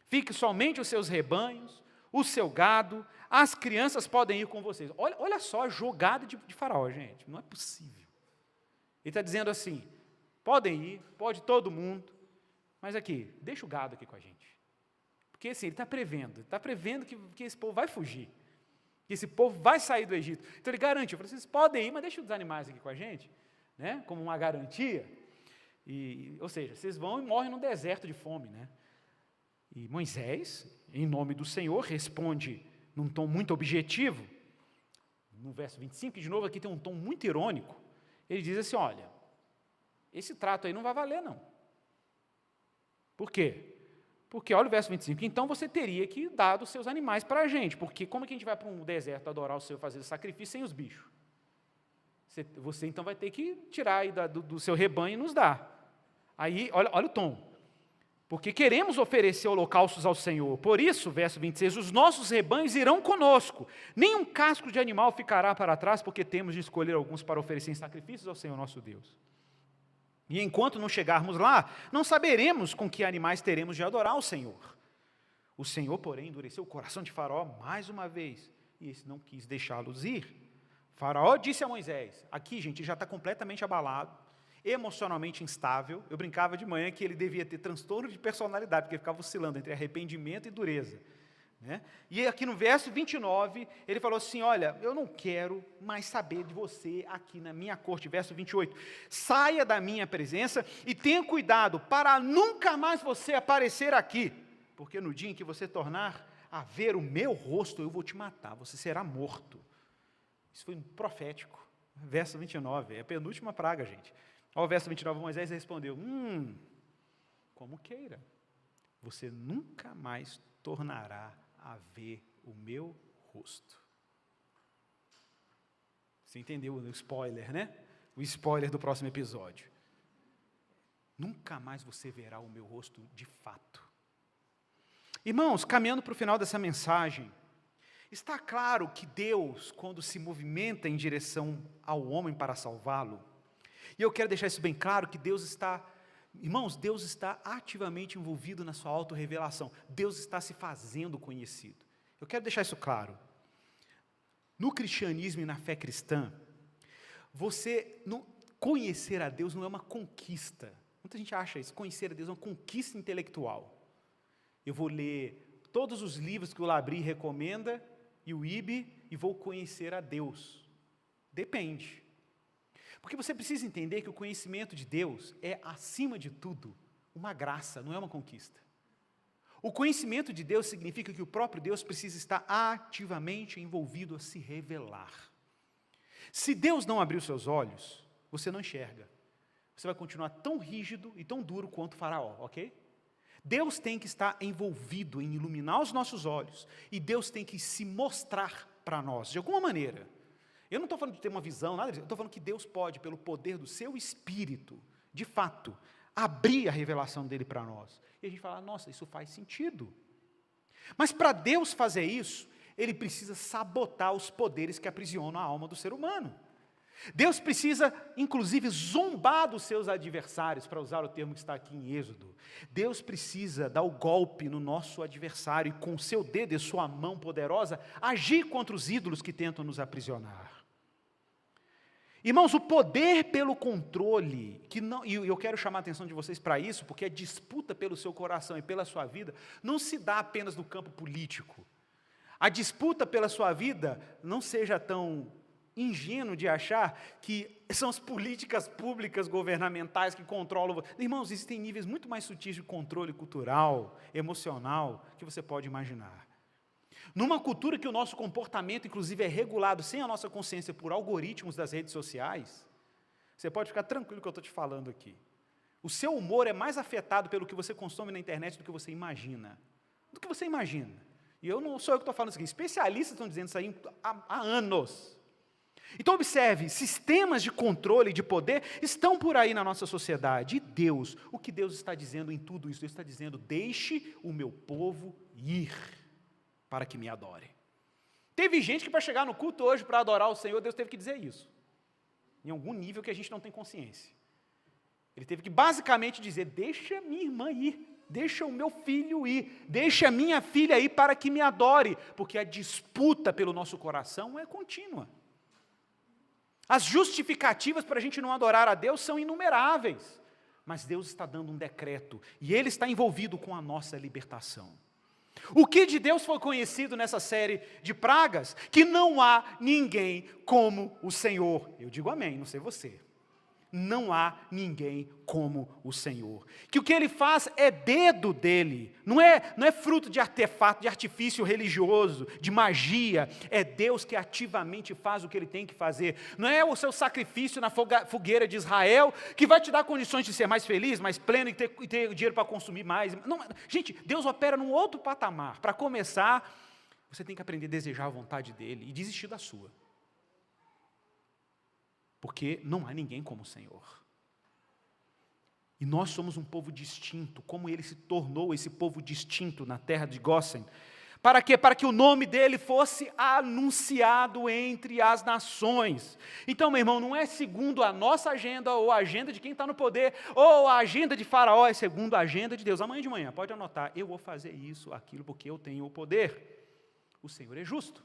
Fique somente os seus rebanhos, o seu gado, as crianças podem ir com vocês. Olha só a jogada de faraó, gente, não é possível. Ele está dizendo assim: podem ir, pode todo mundo, mas aqui, deixa o gado aqui com a gente. Porque assim, ele está prevendo que esse povo vai fugir, que esse povo vai sair do Egito. Então ele garante, vocês podem ir, mas deixa os animais aqui com a gente, né, como uma garantia. Ou seja, vocês vão e morrem no deserto de fome, né? E Moisés, em nome do Senhor, responde num tom muito objetivo, no verso 25, que de novo aqui tem um tom muito irônico. Ele diz assim: olha, esse trato aí não vai valer, não. Por quê? Porque, olha o verso 25, então você teria que dar os seus animais para a gente, porque como é que a gente vai para um deserto adorar o Senhor, fazer sacrifício sem os bichos? Você então vai ter que tirar aí do seu rebanho e nos dar. Aí, olha o tom. Porque queremos oferecer holocaustos ao Senhor. Por isso, verso 26, os nossos rebanhos irão conosco. Nenhum casco de animal ficará para trás, porque temos de escolher alguns para oferecer em sacrifícios ao Senhor nosso Deus. E enquanto não chegarmos lá, não saberemos com que animais teremos de adorar o Senhor. O Senhor, porém, endureceu o coração de Faraó mais uma vez, e esse não quis deixá-los ir. Faraó disse a Moisés, aqui, gente, já está completamente abalado, emocionalmente instável. Eu brincava de manhã que ele devia ter transtorno de personalidade, porque ele ficava oscilando entre arrependimento e dureza. Né? E aqui no verso 29, ele falou assim: olha, eu não quero mais saber de você aqui na minha corte. Verso 28, saia da minha presença e tenha cuidado para nunca mais você aparecer aqui, porque no dia em que você tornar a ver o meu rosto, eu vou te matar, você será morto. Isso foi um profético. Verso 29, é a penúltima praga, gente. Olha o verso 29, Moisés respondeu: como queira, você nunca mais tornará a ver o meu rosto. Você entendeu o spoiler, né? O spoiler do próximo episódio. Nunca mais você verá o meu rosto de fato. Irmãos, caminhando para o final dessa mensagem, está claro que Deus, quando se movimenta em direção ao homem para salvá-lo, e eu quero deixar isso bem claro, que Deus está ativamente envolvido na sua autorrevelação. Deus está se fazendo conhecido. Eu quero deixar isso claro. No cristianismo e na fé cristã, conhecer a Deus não é uma conquista. Muita gente acha isso, conhecer a Deus é uma conquista intelectual. Eu vou ler todos os livros que o Labri recomenda, e o IB, e vou conhecer a Deus. Depende. Porque você precisa entender que o conhecimento de Deus é, acima de tudo, uma graça, não é uma conquista. O conhecimento de Deus significa que o próprio Deus precisa estar ativamente envolvido a se revelar. Se Deus não abrir os seus olhos, você não enxerga. Você vai continuar tão rígido e tão duro quanto o Faraó, ok? Deus tem que estar envolvido em iluminar os nossos olhos, e Deus tem que se mostrar para nós, de alguma maneira. Eu não estou falando de ter uma visão, nada disso. Eu estou falando que Deus pode, pelo poder do seu Espírito, de fato, abrir a revelação dele para nós. E a gente fala: nossa, isso faz sentido. Mas para Deus fazer isso, ele precisa sabotar os poderes que aprisionam a alma do ser humano. Deus precisa, inclusive, zombar dos seus adversários, para usar o termo que está aqui em Êxodo. Deus precisa dar o golpe no nosso adversário e, com o seu dedo e sua mão poderosa, agir contra os ídolos que tentam nos aprisionar. Irmãos, o poder pelo controle, e eu quero chamar a atenção de vocês para isso, porque a disputa pelo seu coração e pela sua vida não se dá apenas no campo político. A disputa pela sua vida não seja tão ingênuo de achar que são as políticas públicas governamentais que controlam. Irmãos, existem níveis muito mais sutis de controle cultural, emocional, que você pode imaginar. Numa cultura que o nosso comportamento, inclusive, é regulado sem a nossa consciência por algoritmos das redes sociais, você pode ficar tranquilo que eu estou te falando aqui. O seu humor é mais afetado pelo que você consome na internet do que você imagina. Do que você imagina. E eu não sou eu que estou falando isso aqui. Especialistas estão dizendo isso aí há anos. Então observe, sistemas de controle e de poder estão por aí na nossa sociedade. E Deus, o que Deus está dizendo em tudo isso? Deus está dizendo, deixe o meu povo ir, para que me adore. Teve gente que para chegar no culto hoje, para adorar o Senhor, Deus teve que dizer isso. Em algum nível que a gente não tem consciência. Ele teve que basicamente dizer, deixa minha irmã ir, deixa o meu filho ir, deixa a minha filha ir para que me adore, porque a disputa pelo nosso coração é contínua. As justificativas para a gente não adorar a Deus são inumeráveis, mas Deus está dando um decreto, e Ele está envolvido com a nossa libertação. O que de Deus foi conhecido nessa série de pragas? Que não há ninguém como o Senhor. Eu digo amém, não sei você. Não há ninguém como o Senhor. Que o que Ele faz é dedo dEle, não é fruto de artefato, de artifício religioso, de magia, é Deus que ativamente faz o que Ele tem que fazer. Não é o seu sacrifício na fogueira de Israel que vai te dar condições de ser mais feliz, mais pleno e ter dinheiro para consumir mais. Não, gente, Deus opera num outro patamar. Para começar, você tem que aprender a desejar a vontade dEle e desistir da sua. Porque não há ninguém como o Senhor. E nós somos um povo distinto, como Ele se tornou esse povo distinto na terra de Gósen. Para quê? Para que o nome dEle fosse anunciado entre as nações. Então, meu irmão, não é segundo a nossa agenda, ou a agenda de quem está no poder, ou a agenda de Faraó, é segundo a agenda de Deus. Amanhã de manhã, pode anotar, eu vou fazer isso, aquilo, porque eu tenho o poder. O Senhor é justo.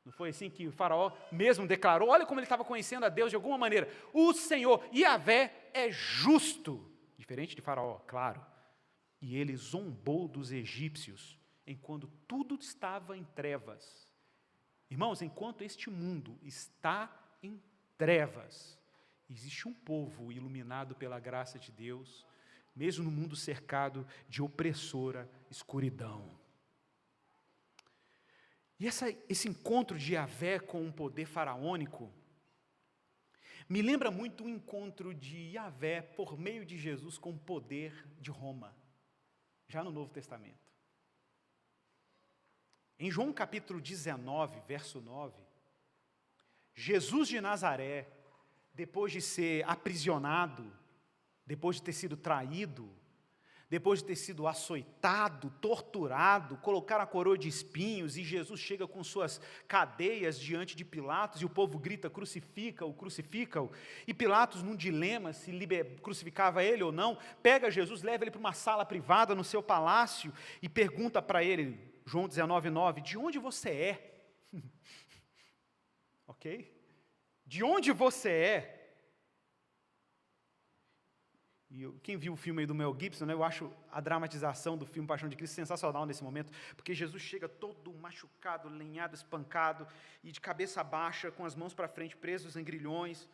Não foi assim que o Faraó mesmo declarou? Olha como ele estava conhecendo a Deus de alguma maneira. O Senhor, Yahvé, é justo. Diferente de Faraó, claro. E ele zombou dos egípcios, enquanto tudo estava em trevas. Irmãos, enquanto este mundo está em trevas, existe um povo iluminado pela graça de Deus, mesmo no mundo cercado de opressora escuridão. E esse encontro de Yahvé com um poder faraônico me lembra muito o encontro de Yahvé por meio de Jesus com o poder de Roma, já no Novo Testamento. Em João capítulo 19, verso 9, Jesus de Nazaré, depois de ser aprisionado, depois de ter sido traído, depois de ter sido açoitado, torturado, colocaram a coroa de espinhos, e Jesus chega com suas cadeias diante de Pilatos, e o povo grita, crucifica-o, crucifica-o, e Pilatos, num dilema, se crucificava ele ou não, pega Jesus, leva ele para uma sala privada no seu palácio, e pergunta para ele, João 19:9, de onde você é? Ok? De onde você é? E quem viu o filme aí do Mel Gibson, né, eu acho a dramatização do filme Paixão de Cristo sensacional nesse momento, porque Jesus chega todo machucado, lenhado, espancado, e de cabeça baixa, com as mãos para frente, presos em grilhões,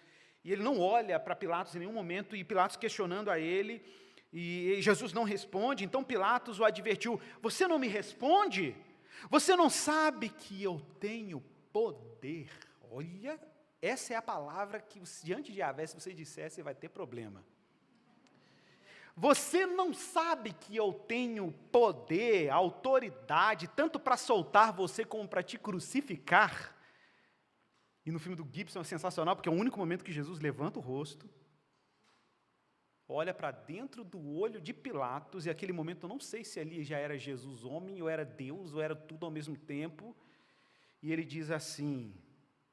e ele não olha para Pilatos em nenhum momento, e Pilatos questionando a ele, e Jesus não responde, então Pilatos o advertiu, você não me responde? Você não sabe que eu tenho poder? Olha, essa é a palavra que diante de Yahvé, se você disser, você vai ter problema. Você não sabe que eu tenho poder, autoridade, tanto para soltar você como para te crucificar? E no filme do Gibson é sensacional, porque é o único momento que Jesus levanta o rosto, olha para dentro do olho de Pilatos, e aquele momento eu não sei se ali já era Jesus homem, ou era Deus, ou era tudo ao mesmo tempo, E ele diz assim: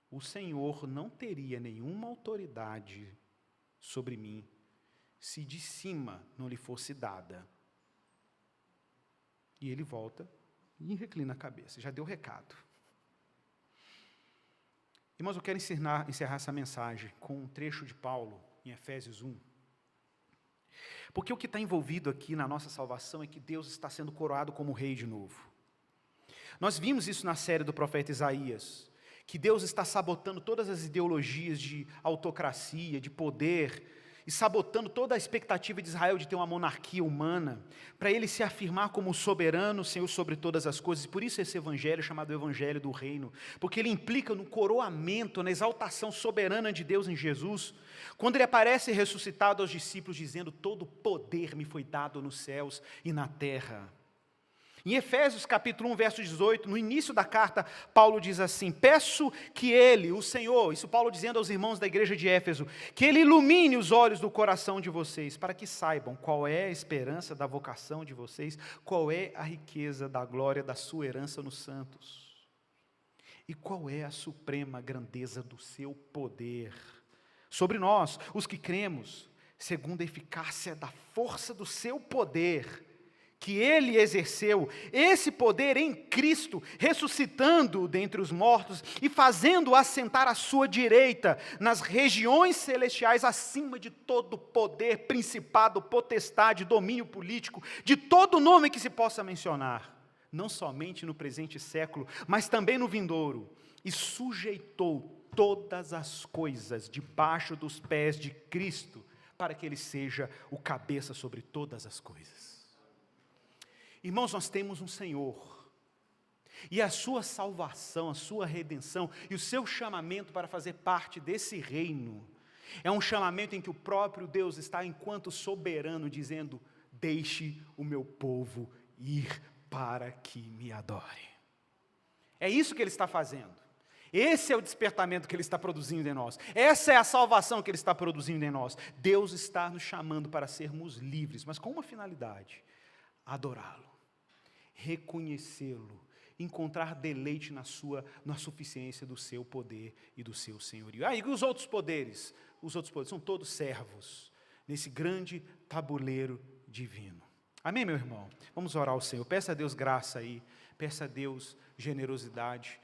o Senhor não teria nenhuma autoridade sobre mim se de cima não lhe fosse dada. E ele volta e reclina a cabeça. Já deu o recado. Irmãos, eu quero encerrar essa mensagem com um trecho de Paulo, em Efésios 1. Porque o que está envolvido aqui na nossa salvação é que Deus está sendo coroado como rei de novo. Nós vimos isso na série do profeta Isaías, que Deus está sabotando todas as ideologias de autocracia, de poder, e sabotando toda a expectativa de Israel de ter uma monarquia humana, para ele se afirmar como o soberano, Senhor sobre todas as coisas. E por isso esse evangelho é chamado Evangelho do Reino, porque ele implica no coroamento, na exaltação soberana de Deus em Jesus, quando ele aparece ressuscitado aos discípulos, dizendo: todo poder me foi dado nos céus e na terra. Em Efésios capítulo 1, verso 18, no início da carta, Paulo diz assim: peço que ele, o Senhor, isso Paulo dizendo aos irmãos da igreja de Éfeso, que ele ilumine os olhos do coração de vocês, para que saibam qual é a esperança da vocação de vocês, qual é a riqueza da glória da sua herança nos santos, e qual é a suprema grandeza do seu poder sobre nós, os que cremos, segundo a eficácia da força do seu poder, que ele exerceu, esse poder em Cristo, ressuscitando-o dentre os mortos e fazendo-o assentar à sua direita, nas regiões celestiais, acima de todo poder, principado, potestade, domínio político, de todo nome que se possa mencionar, não somente no presente século, mas também no vindouro, e sujeitou todas as coisas debaixo dos pés de Cristo, para que ele seja o cabeça sobre todas as coisas. Irmãos, nós temos um Senhor, e a sua salvação, a sua redenção, e o seu chamamento para fazer parte desse reino, é um chamamento em que o próprio Deus está, enquanto soberano, dizendo: deixe o meu povo ir para que me adore. É isso que ele está fazendo. Esse é o despertamento que ele está produzindo em nós. Essa é a salvação que ele está produzindo em nós. Deus está nos chamando para sermos livres, mas com uma finalidade: adorá-lo, reconhecê-lo, encontrar deleite na suficiência do seu poder e do seu senhorio. E os outros poderes? Os outros poderes são todos servos nesse grande tabuleiro divino. Amém, meu irmão? Vamos orar ao Senhor. Peça a Deus graça aí, peça a Deus generosidade.